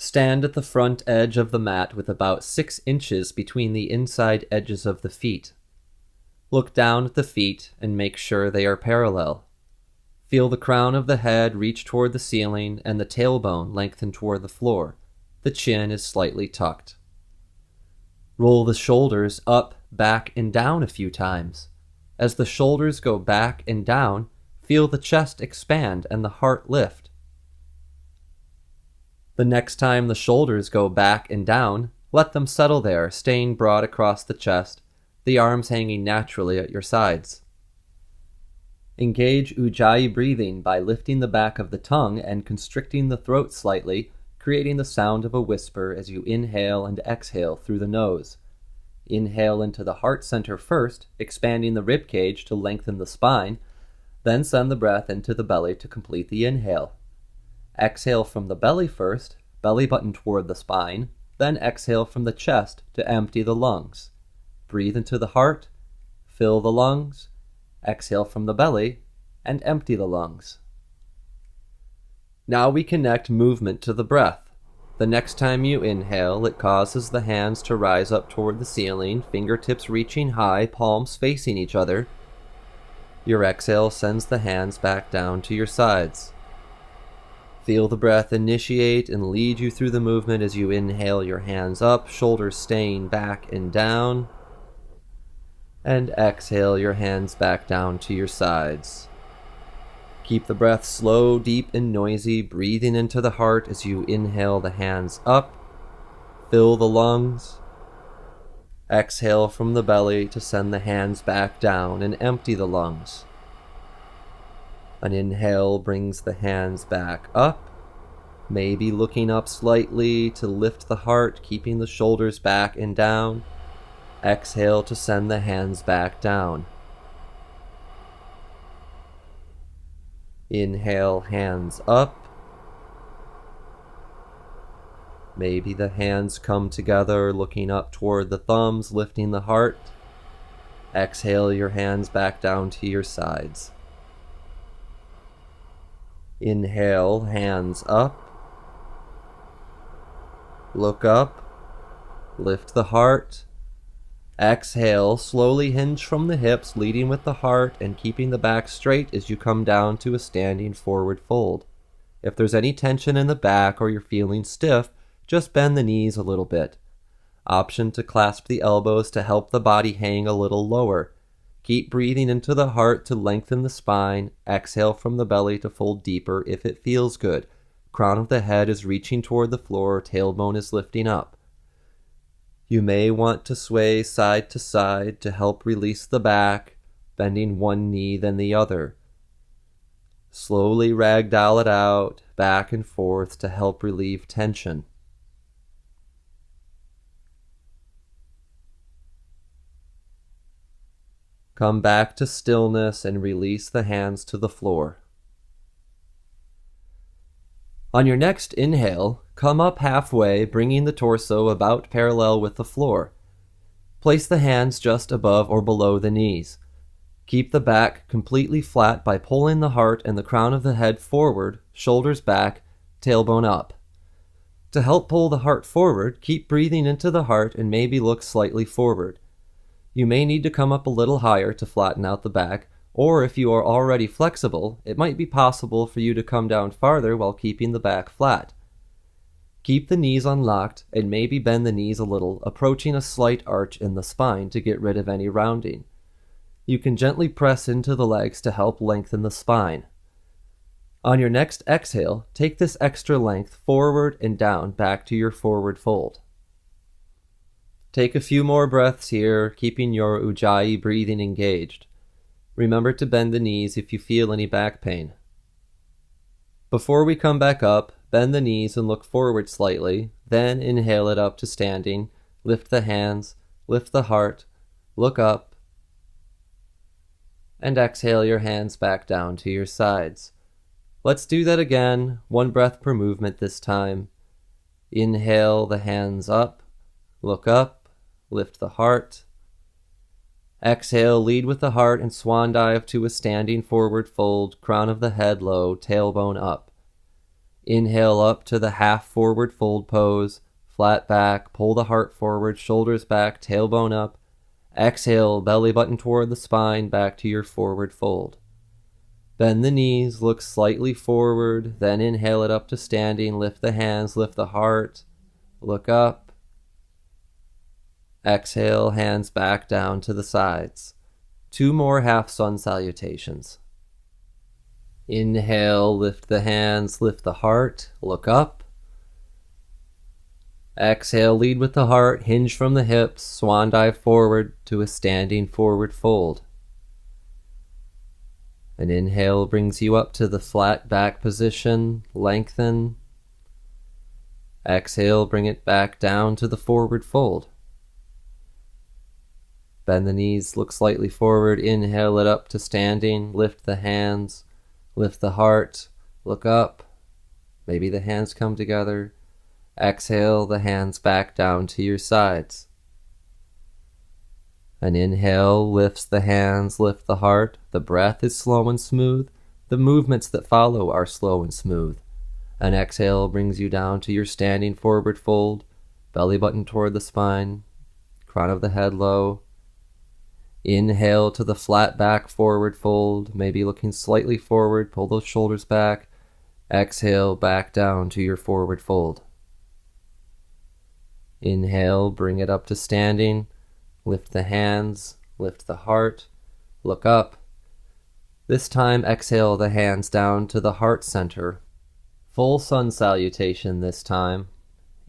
Stand at the front edge of the mat with about 6 inches between the inside edges of the feet. Look down at the feet and make sure they are parallel. Feel the crown of the head reach toward the ceiling and the tailbone lengthen toward the floor. The chin is slightly tucked. Roll the shoulders up, back, and down a few times. As the shoulders go back and down, feel the chest expand and the heart lift. The next time the shoulders go back and down, let them settle there, staying broad across the chest, the arms hanging naturally at your sides. Engage Ujjayi breathing by lifting the back of the tongue and constricting the throat slightly, creating the sound of a whisper as you inhale and exhale through the nose. Inhale into the heart center first, expanding the rib cage to lengthen the spine, then send the breath into the belly to complete the inhale. Exhale from the belly first, belly button toward the spine, then exhale from the chest to empty the lungs. Breathe into the heart, fill the lungs, exhale from the belly, and empty the lungs. Now we connect movement to the breath. The next time you inhale, it causes the hands to rise up toward the ceiling, fingertips reaching high, palms facing each other. Your exhale sends the hands back down to your sides. Feel the breath initiate and lead you through the movement as you inhale your hands up, shoulders staying back and down. And exhale your hands back down to your sides. Keep the breath slow, deep, and noisy, breathing into the heart as you inhale the hands up, fill the lungs. Exhale from the belly to send the hands back down and empty the lungs. An inhale brings the hands back up, maybe looking up slightly to lift the heart, keeping the shoulders back and down. Exhale to send the hands back down. Inhale, hands up. Maybe the hands come together, looking up toward the thumbs, lifting the heart. Exhale your hands back down to your sides. Inhale, hands up. Look up. Lift the heart. Exhale, slowly hinge from the hips, leading with the heart and keeping the back straight as you come down to a standing forward fold. If there's any tension in the back or you're feeling stiff, just bend the knees a little bit. Option to clasp the elbows to help the body hang a little lower. Keep breathing into the heart to lengthen the spine. Exhale from the belly to fold deeper if it feels good. Crown of the head is reaching toward the floor, tailbone is lifting up. You may want to sway side to side to help release the back, bending one knee then the other. Slowly ragdoll it out, back and forth to help relieve tension. Come back to stillness and release the hands to the floor. On your next inhale, come up halfway, bringing the torso about parallel with the floor. Place the hands just above or below the knees. Keep the back completely flat by pulling the heart and the crown of the head forward, shoulders back, tailbone up. To help pull the heart forward, keep breathing into the heart and maybe look slightly forward. You may need to come up a little higher to flatten out the back, or if you are already flexible, it might be possible for you to come down farther while keeping the back flat. Keep the knees unlocked and maybe bend the knees a little, approaching a slight arch in the spine to get rid of any rounding. You can gently press into the legs to help lengthen the spine. On your next exhale, take this extra length forward and down back to your forward fold. Take a few more breaths here, keeping your Ujjayi breathing engaged. Remember to bend the knees if you feel any back pain. Before we come back up, bend the knees and look forward slightly, then inhale it up to standing, lift the hands, lift the heart, look up, and exhale your hands back down to your sides. Let's do that again, one breath per movement this time. Inhale the hands up, look up, lift the heart. Exhale, lead with the heart and swan dive to a standing forward fold, crown of the head low, tailbone up. Inhale up to the half forward fold pose. Flat back, pull the heart forward, shoulders back, tailbone up. Exhale, belly button toward the spine, back to your forward fold. Bend the knees, look slightly forward, then inhale it up to standing, lift the hands, lift the heart, look up. Exhale, hands back down to the sides. 2 more half sun salutations. Inhale, lift the hands, lift the heart, look up. Exhale, lead with the heart, hinge from the hips, swan dive forward to a standing forward fold. An inhale brings you up to the flat back position, lengthen. Exhale, bring it back down to the forward fold. Bend the knees, look slightly forward, inhale it up to standing, lift the hands, lift the heart, look up. Maybe the hands come together. Exhale, the hands back down to your sides. An inhale lifts the hands, lift the heart. The breath is slow and smooth. The movements that follow are slow and smooth. An exhale brings you down to your standing forward fold, belly button toward the spine, crown of the head low. Inhale to the flat back forward fold, maybe looking slightly forward, pull those shoulders back. Exhale, back down to your forward fold. Inhale, bring it up to standing. Lift the hands, lift the heart, look up. This time exhale the hands down to the heart center. Full sun salutation this time.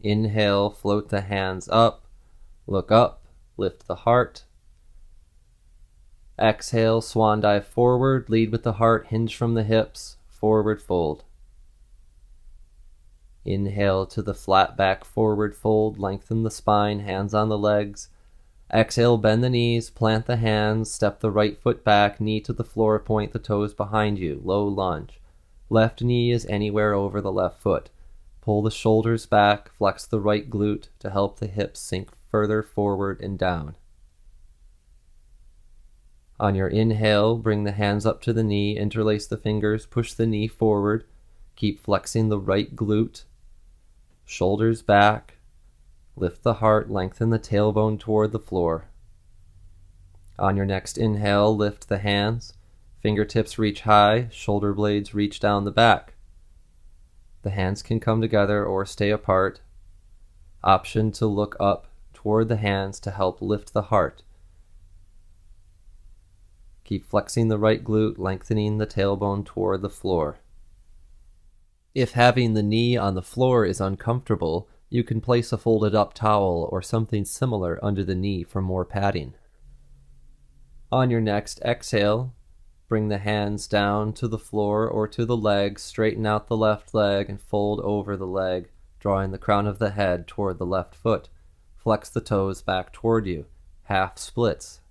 Inhale, float the hands up, look up, lift the heart. Exhale, swan dive forward, lead with the heart, hinge from the hips, forward fold. Inhale to the flat back forward fold, lengthen the spine, hands on the legs. Exhale, bend the knees, plant the hands, step the right foot back, knee to the floor, point the toes behind you, low lunge. Left knee is anywhere over the left foot. Pull the shoulders back, flex the right glute to help the hips sink further forward and down. On your inhale, bring the hands up to the knee, interlace the fingers, push the knee forward, keep flexing the right glute, shoulders back. Lift the heart, lengthen the tailbone toward the floor. On your next inhale, lift the hands. Fingertips reach high, shoulder blades reach down the back. The hands can come together or stay apart. Option to look up toward the hands to help lift the heart. Keep flexing the right glute, lengthening the tailbone toward the floor. If having the knee on the floor is uncomfortable, you can place a folded up towel or something similar under the knee for more padding. On your next exhale, bring the hands down to the floor or to the leg, straighten out the left leg and fold over the leg, drawing the crown of the head toward the left foot. Flex the toes back toward you, half splits.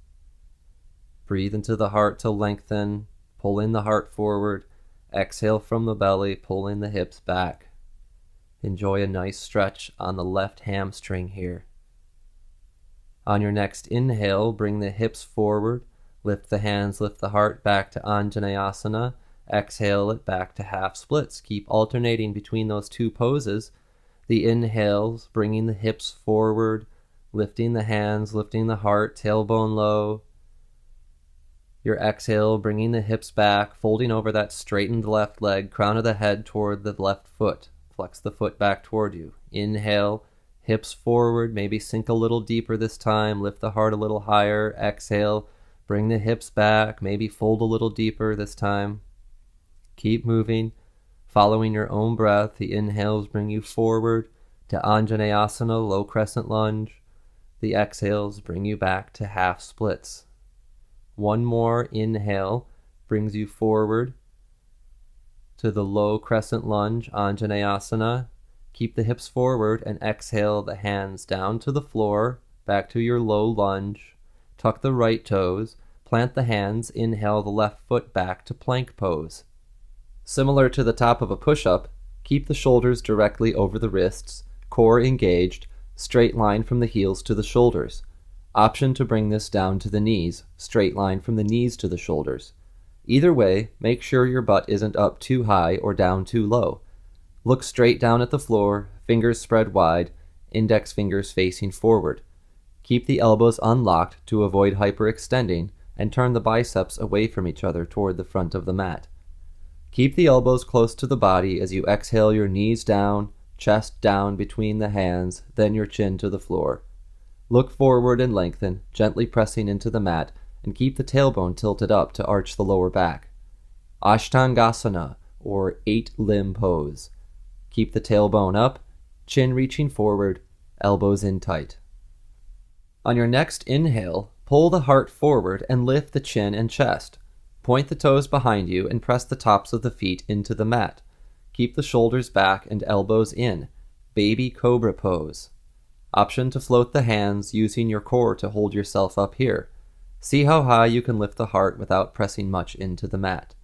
Breathe into the heart to lengthen, pull in the heart forward, exhale from the belly, pulling the hips back. Enjoy a nice stretch on the left hamstring here. On your next inhale, bring the hips forward, lift the hands, lift the heart back to Anjaneyasana. Exhale it back to half splits. Keep alternating between those two poses. The inhales, bringing the hips forward, lifting the hands, lifting the heart, tailbone low. Your exhale, bringing the hips back, folding over that straightened left leg, crown of the head toward the left foot. Flex the foot back toward you. Inhale, hips forward, maybe sink a little deeper this time, lift the heart a little higher. Exhale, bring the hips back, maybe fold a little deeper this time. Keep moving, following your own breath. The inhales bring you forward to Anjaneyasana, low crescent lunge. The exhales bring you back to half splits. One more inhale brings you forward to the low crescent lunge, Anjaneyasana. Keep the hips forward and exhale the hands down to the floor, back to your low lunge. Tuck the right toes, plant the hands, inhale the left foot back to plank pose. Similar to the top of a push-up, keep the shoulders directly over the wrists, core engaged, straight line from the heels to the shoulders. Option to bring this down to the knees, straight line from the knees to the shoulders. Either way, make sure your butt isn't up too high or down too low. Look straight down at the floor, fingers spread wide, index fingers facing forward. Keep the elbows unlocked to avoid hyperextending, and turn the biceps away from each other toward the front of the mat. Keep the elbows close to the body as you exhale, your knees down, chest down between the hands, then your chin to the floor. Look forward and lengthen, gently pressing into the mat, and keep the tailbone tilted up to arch the lower back. Ashtangasana, or 8-limb pose. Keep the tailbone up, chin reaching forward, elbows in tight. On your next inhale, pull the heart forward and lift the chin and chest. Point the toes behind you and press the tops of the feet into the mat. Keep the shoulders back and elbows in. Baby cobra pose. Option to float the hands using your core to hold yourself up here. See how high you can lift the heart without pressing much into the mat.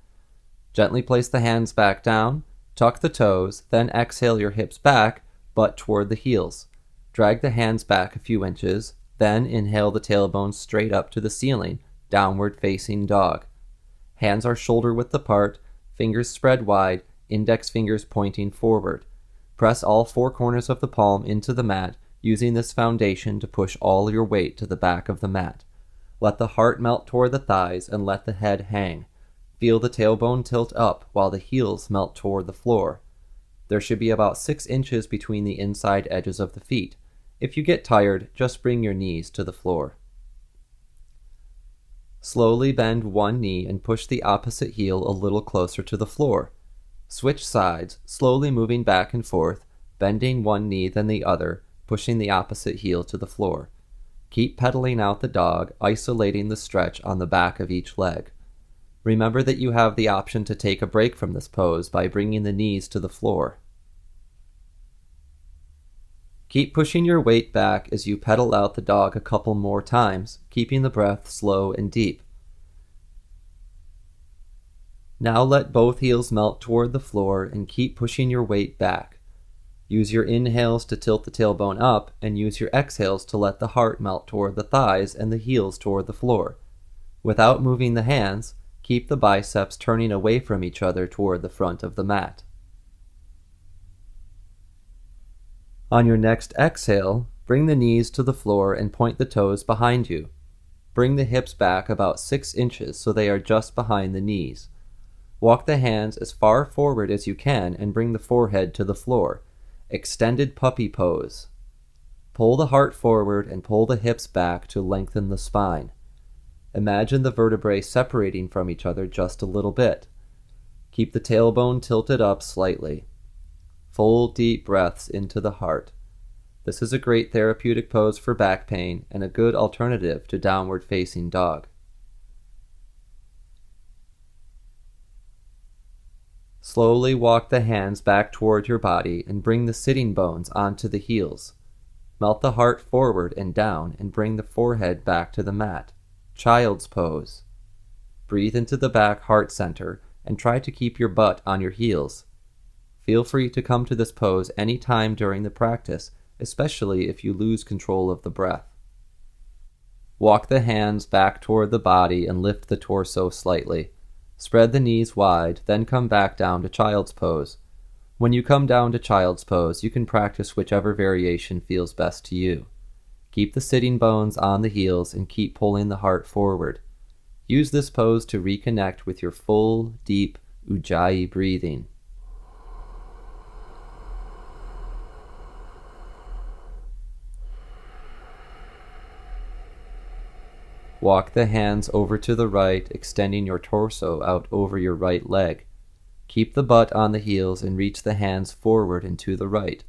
Gently place the hands back down, tuck the toes, then exhale your hips back, butt toward the heels. Drag the hands back a few inches, then inhale the tailbone straight up to the ceiling, downward facing dog. Hands are shoulder width apart, fingers spread wide, index fingers pointing forward. Press all 4 corners of the palm into the mat, using this foundation to push all your weight to the back of the mat. Let the heart melt toward the thighs and let the head hang. Feel the tailbone tilt up while the heels melt toward the floor. There should be about 6 inches between the inside edges of the feet. If you get tired, just bring your knees to the floor. Slowly bend one knee and push the opposite heel a little closer to the floor. Switch sides, slowly moving back and forth, bending one knee then the other, pushing the opposite heel to the floor. Keep pedaling out the dog, isolating the stretch on the back of each leg. Remember that you have the option to take a break from this pose by bringing the knees to the floor. Keep pushing your weight back as you pedal out the dog a couple more times, keeping the breath slow and deep. Now let both heels melt toward the floor and keep pushing your weight back. Use your inhales to tilt the tailbone up and use your exhales to let the heart melt toward the thighs and the heels toward the floor. Without moving the hands, keep the biceps turning away from each other toward the front of the mat. On your next exhale, bring the knees to the floor and point the toes behind you. Bring the hips back about 6 inches so they are just behind the knees. Walk the hands as far forward as you can and bring the forehead to the floor. Extended puppy pose. Pull the heart forward and pull the hips back to lengthen the spine. Imagine the vertebrae separating from each other just a little bit. Keep the tailbone tilted up slightly. Full deep breaths into the heart. This is a great therapeutic pose for back pain and a good alternative to downward facing dog. Slowly walk the hands back toward your body and bring the sitting bones onto the heels. Melt the heart forward and down and bring the forehead back to the mat. Child's pose. Breathe into the back heart center and try to keep your butt on your heels. Feel free to come to this pose any time during the practice, especially if you lose control of the breath. Walk the hands back toward the body and lift the torso slightly. Spread the knees wide, then come back down to child's pose. When you come down to child's pose, you can practice whichever variation feels best to you. Keep the sitting bones on the heels and keep pulling the heart forward. Use this pose to reconnect with your full, deep Ujjayi breathing. Walk the hands over to the right, extending your torso out over your right leg. Keep the butt on the heels and reach the hands forward and to the right.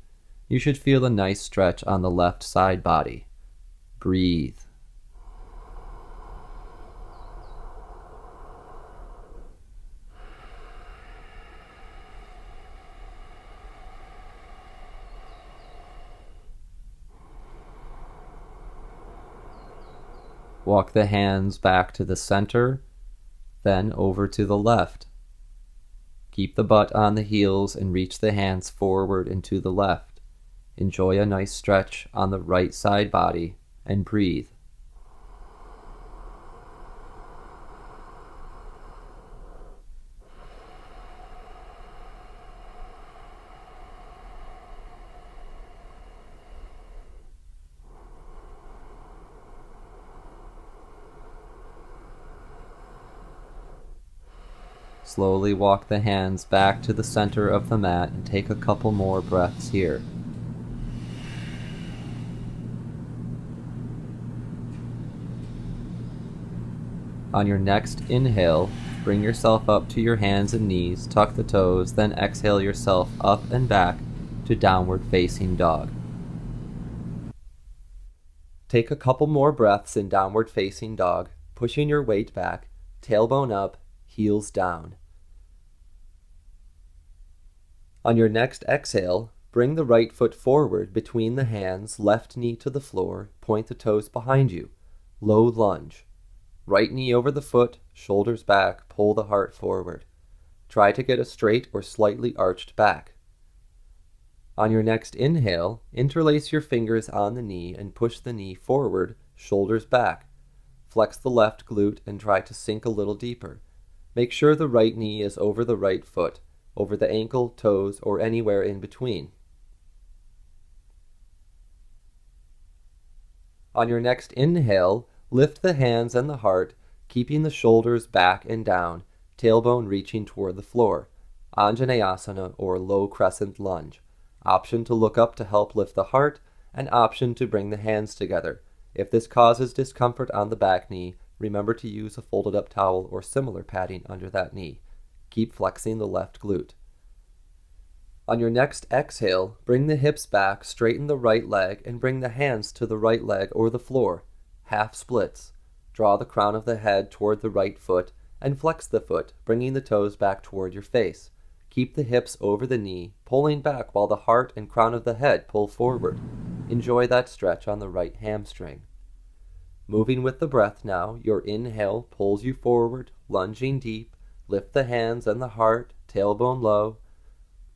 You should feel a nice stretch on the left side body. Breathe. Walk the hands back to the center, then over to the left. Keep the butt on the heels and reach the hands forward and to the left. Enjoy a nice stretch on the right side body and breathe. Slowly walk the hands back to the center of the mat and take a couple more breaths here. On your next inhale, bring yourself up to your hands and knees, tuck the toes, then exhale yourself up and back to downward facing dog. Take a couple more breaths in downward facing dog, pushing your weight back, tailbone up, heels down. On your next exhale, bring the right foot forward between the hands, left knee to the floor, point the toes behind you. Low lunge. Right knee over the foot, shoulders back, pull the heart forward. Try to get a straight or slightly arched back. On your next inhale, interlace your fingers on the knee and push the knee forward, shoulders back. Flex the left glute and try to sink a little deeper. Make sure the right knee is over the right foot, over the ankle, toes, or anywhere in between. On your next inhale, lift the hands and the heart, keeping the shoulders back and down, tailbone reaching toward the floor. Anjaneyasana or low crescent lunge. Option to look up to help lift the heart, and option to bring the hands together. If this causes discomfort on the back knee, remember to use a folded up towel or similar padding under that knee. Keep flexing the left glute. On your next exhale, bring the hips back, straighten the right leg, and bring the hands to the right leg or the floor. Half splits. Draw the crown of the head toward the right foot and flex the foot, bringing the toes back toward your face. Keep the hips over the knee, pulling back while the heart and crown of the head pull forward. Enjoy that stretch on the right hamstring. Moving with the breath now, your inhale pulls you forward, lunging deep. Lift the hands and the heart, tailbone low.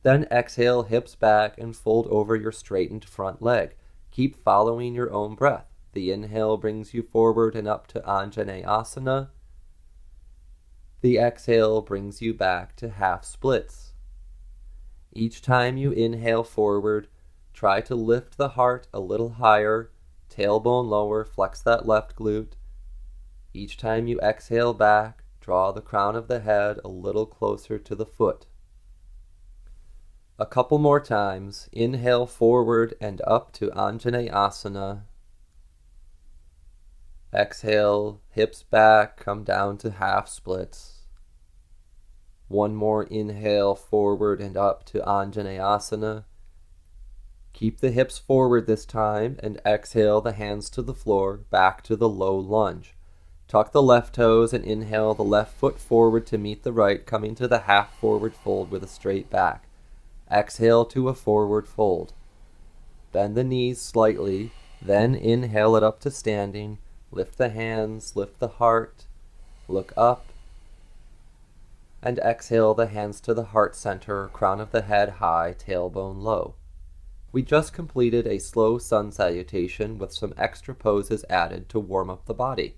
Then exhale, hips back, and fold over your straightened front leg. Keep following your own breath. The inhale brings you forward and up to Anjaneyasana. The exhale brings you back to half splits. Each time you inhale forward, try to lift the heart a little higher, tailbone lower, flex that left glute. Each time you exhale back, draw the crown of the head a little closer to the foot. A couple more times. Inhale forward and up to Anjaneyasana. Exhale, hips back, come down to half splits. One more inhale forward and up to Anjaneyasana. Keep the hips forward this time and exhale the hands to the floor, back to the low lunge. Tuck the left toes and inhale the left foot forward to meet the right, coming to the half forward fold with a straight back. Exhale to a forward fold. Bend the knees slightly, then inhale it up to standing. Lift the hands, lift the heart, look up, and exhale the hands to the heart center, crown of the head high, tailbone low. We just completed a slow sun salutation with some extra poses added to warm up the body.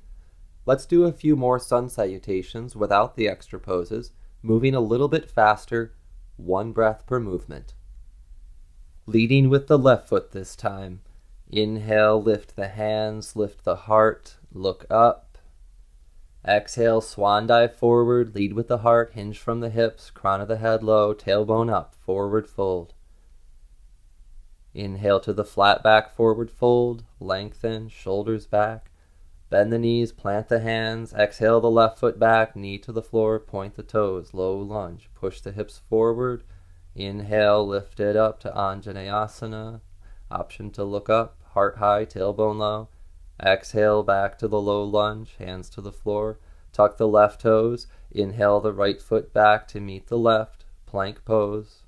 Let's do a few more sun salutations without the extra poses, moving a little bit faster, one breath per movement. Leading with the left foot this time. Inhale, lift the hands, lift the heart, look up. Exhale, swan dive forward, lead with the heart, hinge from the hips, crown of the head low, tailbone up, forward fold. Inhale to the flat back forward fold, lengthen, shoulders back. Bend the knees, plant the hands, exhale the left foot back, knee to the floor, point the toes, low lunge, push the hips forward. Inhale, lift it up to Anjaneyasana. Option to look up, heart high, tailbone low. Exhale back to the low lunge, hands to the floor. Tuck the left toes. Inhale the right foot back to meet the left, plank pose.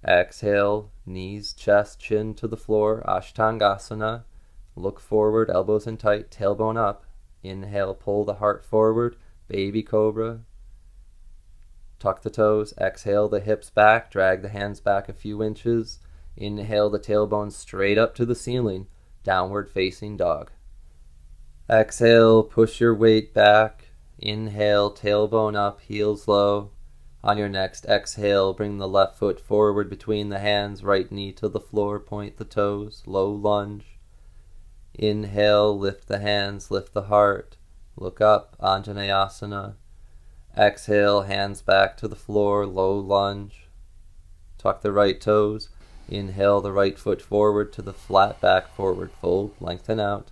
Exhale, knees, chest, chin to the floor, Ashtangasana. Look forward, elbows in tight, tailbone up. Inhale, pull the heart forward, baby cobra. Tuck the toes. Exhale the hips back, drag the hands back a few inches. Inhale the tailbone straight up to the ceiling, downward facing dog. Exhale, push your weight back. Inhale, tailbone up, heels low. On your next exhale, bring the left foot forward between the hands, right knee to the floor, point the toes, low lunge. Inhale, lift the hands, lift the heart, look up, Anjaneyasana. Exhale, hands back to the floor, low lunge. Tuck the right toes. Inhale the right foot forward to the flat back forward fold, lengthen out.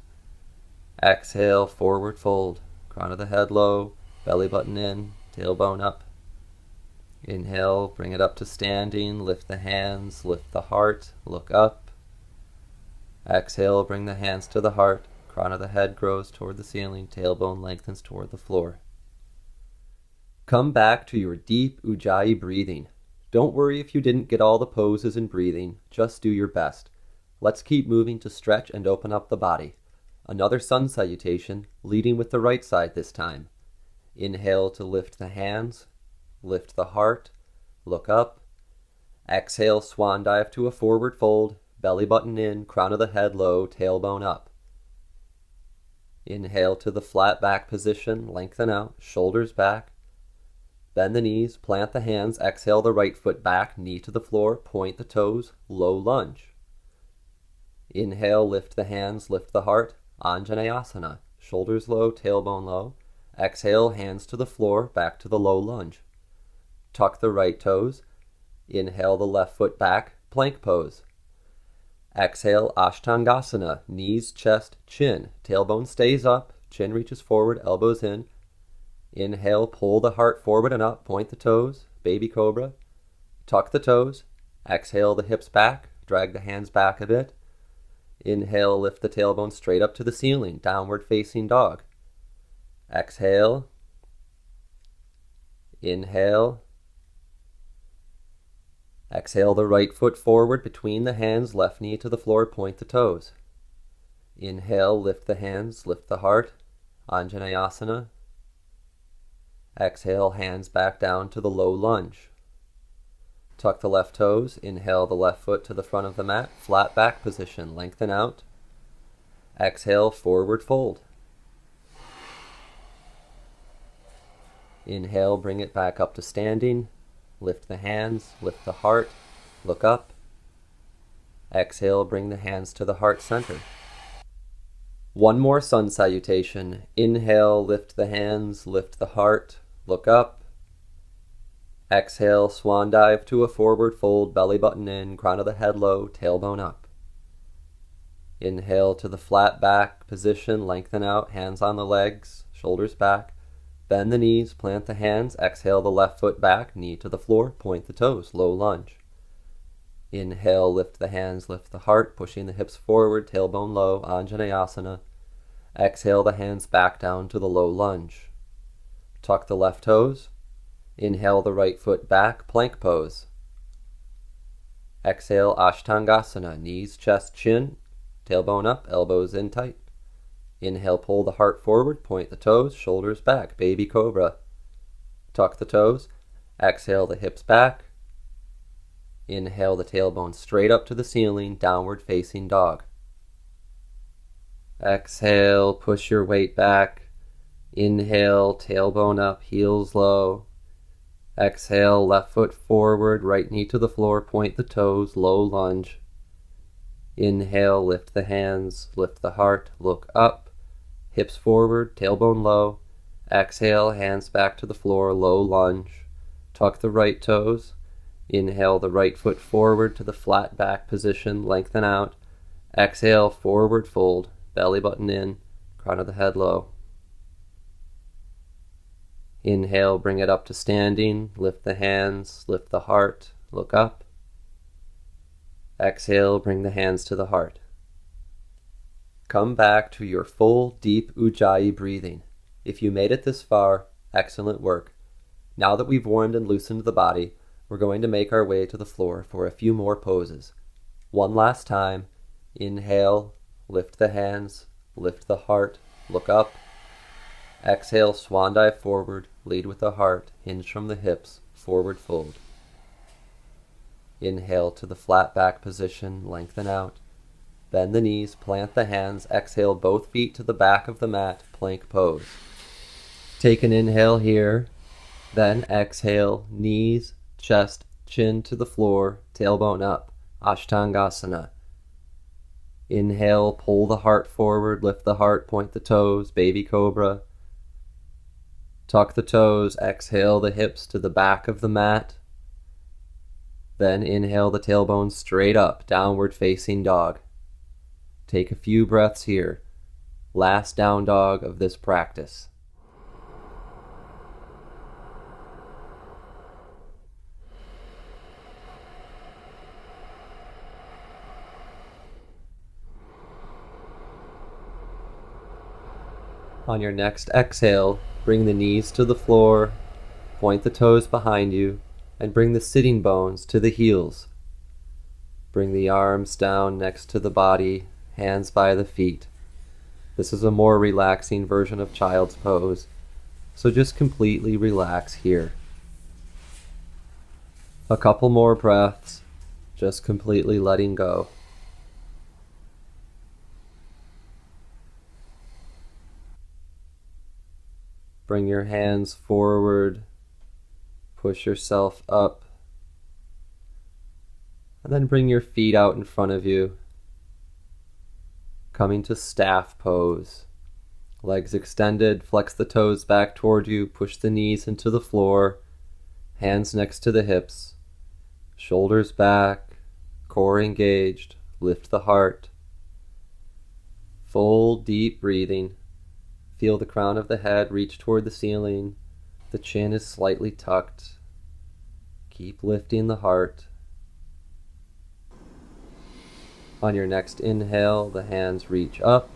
Exhale, forward fold, crown of the head low, belly button in, tailbone up. Inhale, bring it up to standing, lift the hands, lift the heart, look up. Exhale, bring the hands to the heart, crown of the head grows toward the ceiling, tailbone lengthens toward the floor. Come back to your deep Ujjayi breathing. Don't worry if you didn't get all the poses and breathing, just do your best. Let's keep moving to stretch and open up the body. Another sun salutation, leading with the right side this time. Inhale to lift the hands, lift the heart, look up. Exhale, swan dive to a forward fold, belly button in, crown of the head low, tailbone up. Inhale to the flat back position, lengthen out, shoulders back. Bend the knees, plant the hands, exhale the right foot back, knee to the floor, point the toes, low lunge. Inhale, lift the hands, lift the heart, Anjaneyasana, shoulders low, tailbone low. Exhale, hands to the floor, back to the low lunge. Tuck the right toes. Inhale the left foot back, plank pose. Exhale, Ashtangasana, knees, chest, chin. Tailbone stays up, chin reaches forward, elbows in. Inhale, pull the heart forward and up, point the toes, baby cobra. Tuck the toes. Exhale the hips back, drag the hands back a bit. Inhale, lift the tailbone straight up to the ceiling, downward facing dog. Exhale. Inhale. Exhale the right foot forward between the hands, left knee to the floor, point the toes. Inhale, lift the hands, lift the heart, Anjaneyasana. Exhale, hands back down to the low lunge. Tuck the left toes, inhale the left foot to the front of the mat, flat back position, lengthen out. Exhale, forward fold. Inhale, bring it back up to standing. Lift the hands, lift the heart, look up. Exhale, bring the hands to the heart center. One more sun salutation. Inhale, lift the hands, lift the heart, look up. Exhale, swan dive to a forward fold, belly button in, crown of the head low, tailbone up. Inhale to the flat back position, lengthen out, hands on the legs, shoulders back. Bend the knees, plant the hands, exhale the left foot back, knee to the floor, point the toes, low lunge. Inhale, lift the hands, lift the heart, pushing the hips forward, tailbone low, Anjaneyasana. Exhale the hands back down to the low lunge. Tuck the left toes. Inhale the right foot back, plank pose. Exhale, Ashtangasana, knees, chest, chin, tailbone up, elbows in tight. Inhale, pull the heart forward, point the toes, shoulders back, baby cobra. Tuck the toes. Exhale the hips back. Inhale the tailbone straight up to the ceiling, downward facing dog. Exhale, push your weight back. Inhale, tailbone up, heels low. Exhale, left foot forward, right knee to the floor, point the toes, low lunge. Inhale, lift the hands, lift the heart, look up. Hips forward, tailbone low. Exhale, hands back to the floor, low lunge. Tuck the right toes. Inhale the right foot forward to the flat back position, lengthen out. Exhale, forward fold, belly button in, crown of the head low. Inhale, bring it up to standing, lift the hands, lift the heart, look up. Exhale, bring the hands to the heart. Come back to your full, deep Ujjayi breathing. If you made it this far, excellent work. Now that we've warmed and loosened the body, we're going to make our way to the floor for a few more poses. One last time. Inhale, lift the hands, lift the heart, look up. Exhale, swan dive forward, lead with the heart, hinge from the hips, forward fold. Inhale to the flat back position, lengthen out. Bend the knees, plant the hands, exhale both feet to the back of the mat, plank pose. Take an inhale here, then exhale, knees, chest, chin to the floor, tailbone up, Ashtangasana. Inhale, pull the heart forward, lift the heart, point the toes, baby cobra. Tuck the toes, exhale the hips to the back of the mat. Then inhale the tailbone straight up, downward facing dog. Take a few breaths here. Last down dog of this practice. On your next exhale, bring the knees to the floor, point the toes behind you, and bring the sitting bones to the heels. Bring the arms down next to the body, hands by the feet. This is a more relaxing version of child's pose, so just completely relax here. A couple more breaths, just completely letting go. Bring your hands forward, push yourself up, and then bring your feet out in front of you, coming to staff pose. Legs extended, flex the toes back toward you, push the knees into the floor, hands next to the hips, shoulders back, core engaged, lift the heart. Full deep breathing. Feel the crown of the head reach toward the ceiling. The chin is slightly tucked. Keep lifting the heart. On your next inhale, the hands reach up.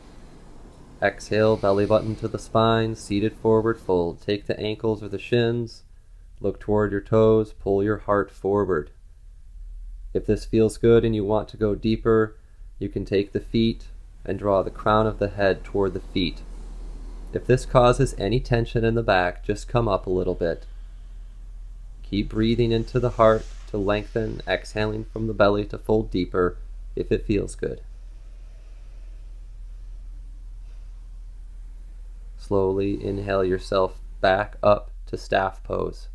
Exhale, belly button to the spine, seated forward fold. Take the ankles or the shins. Look toward your toes, pull your heart forward. If this feels good and you want to go deeper, you can take the feet and draw the crown of the head toward the feet. If this causes any tension in the back, just come up a little bit. Keep breathing into the heart to lengthen, exhaling from the belly to fold deeper if it feels good. Slowly inhale yourself back up to staff pose.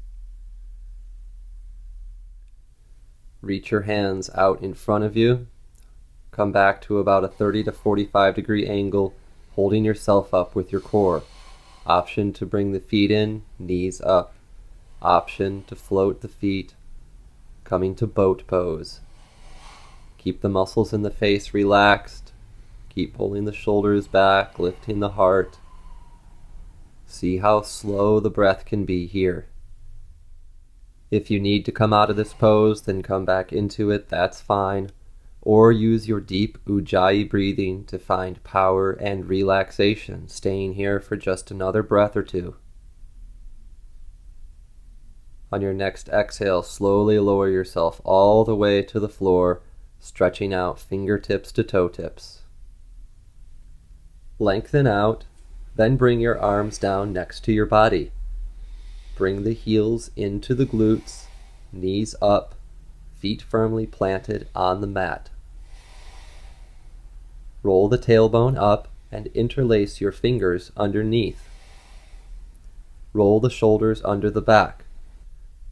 Reach your hands out in front of you. Come back to about a 30 to 45 degree angle, holding yourself up with your core. Option to bring the feet in, knees up. Option to float the feet, coming to boat pose. Keep the muscles in the face relaxed. Keep pulling the shoulders back, lifting the heart. See how slow the breath can be here. If you need to come out of this pose, then come back into it, that's fine. Or use your deep Ujjayi breathing to find power and relaxation, staying here for just another breath or two. On your next exhale, slowly lower yourself all the way to the floor, stretching out fingertips to toe tips. Lengthen out, then bring your arms down next to your body. Bring the heels into the glutes, knees up, feet firmly planted on the mat. Roll the tailbone up and interlace your fingers underneath. Roll the shoulders under the back.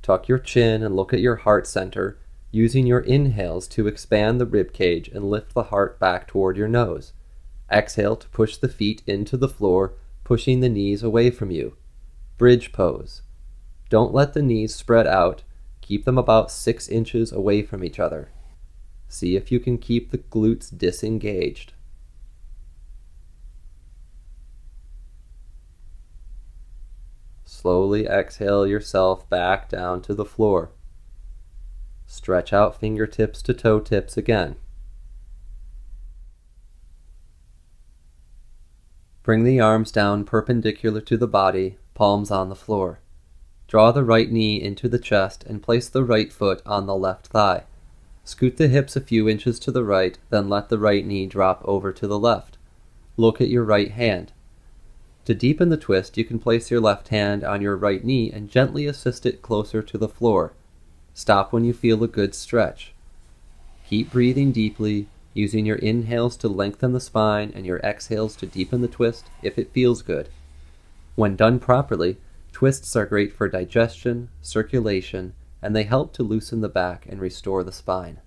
Tuck your chin and look at your heart center, using your inhales to expand the rib cage and lift the heart back toward your nose. Exhale to push the feet into the floor, pushing the knees away from you. Bridge pose. Don't let the knees spread out. Keep them about 6 inches away from each other. See if you can keep the glutes disengaged. Slowly exhale yourself back down to the floor. Stretch out fingertips to toe tips again. Bring the arms down perpendicular to the body, palms on the floor. Draw the right knee into the chest and place the right foot on the left thigh. Scoot the hips a few inches to the right, then let the right knee drop over to the left. Look at your right hand. To deepen the twist, you can place your left hand on your right knee and gently assist it closer to the floor. Stop when you feel a good stretch. Keep breathing deeply, using your inhales to lengthen the spine and your exhales to deepen the twist if it feels good. When done properly, twists are great for digestion, circulation, and they help to loosen the back and restore the spine.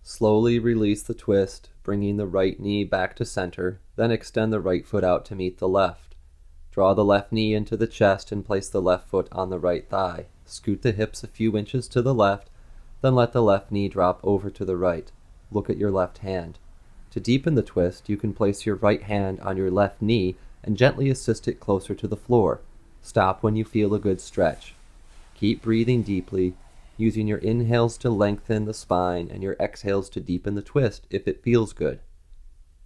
Slowly release the twist, bringing the right knee back to center, then extend the right foot out to meet the left. Draw the left knee into the chest and place the left foot on the right thigh. Scoot the hips a few inches to the left, then let the left knee drop over to the right. Look at your left hand. To deepen the twist, you can place your right hand on your left knee and gently assist it closer to the floor. Stop when you feel a good stretch. Keep breathing deeply, using your inhales to lengthen the spine and your exhales to deepen the twist if it feels good.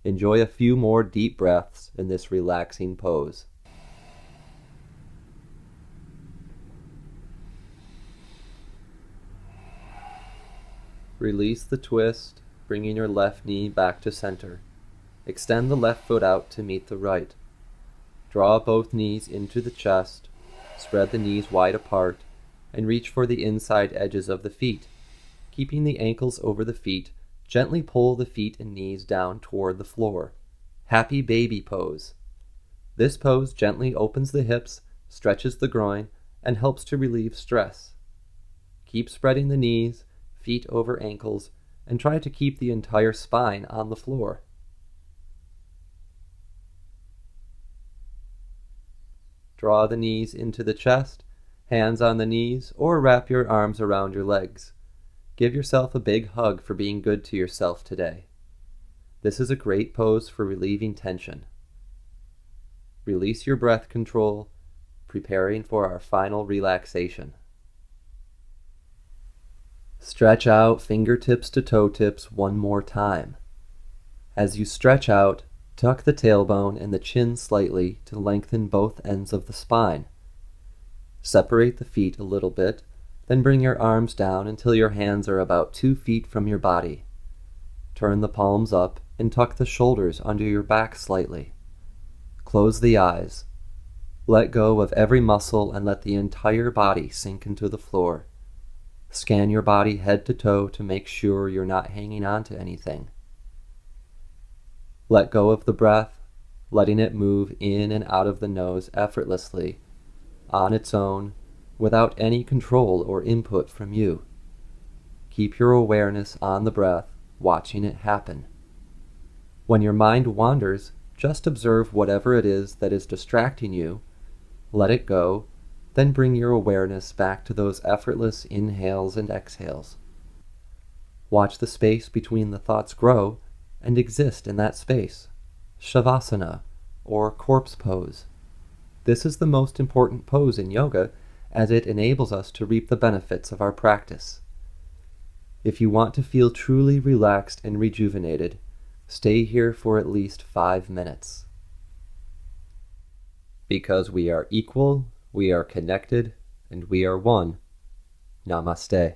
Enjoy a few more deep breaths in this relaxing pose. Release the twist, bringing your left knee back to center. Extend the left foot out to meet the right. Draw both knees into the chest, spread the knees wide apart, and reach for the inside edges of the feet. Keeping the ankles over the feet, gently pull the feet and knees down toward the floor. Happy baby pose. This pose gently opens the hips, stretches the groin, and helps to relieve stress. Keep spreading the knees, feet over ankles, and try to keep the entire spine on the floor. Draw the knees into the chest, hands on the knees, or wrap your arms around your legs. Give yourself a big hug for being good to yourself today. This is a great pose for relieving tension. Release your breath control, preparing for our final relaxation. Stretch out fingertips to toe tips one more time. As you stretch out, tuck the tailbone and the chin slightly to lengthen both ends of the spine. Separate the feet a little bit, then bring your arms down until your hands are about 2 feet from your body. Turn the palms up and tuck the shoulders under your back slightly. Close the eyes. Let go of every muscle and let the entire body sink into the floor. Scan your body head to toe to make sure you're not hanging on to anything. Let go of the breath, letting it move in and out of the nose effortlessly, on its own, without any control or input from you. Keep your awareness on the breath, watching it happen. When your mind wanders, just observe whatever it is that is distracting you, let it go, then bring your awareness back to those effortless inhales and exhales. Watch the space between the thoughts grow and exist in that space. Shavasana, or corpse pose. This is the most important pose in yoga, as it enables us to reap the benefits of our practice. If you want to feel truly relaxed and rejuvenated, stay here for at least 5 minutes. Because we are equal, we are connected, and we are one. Namaste.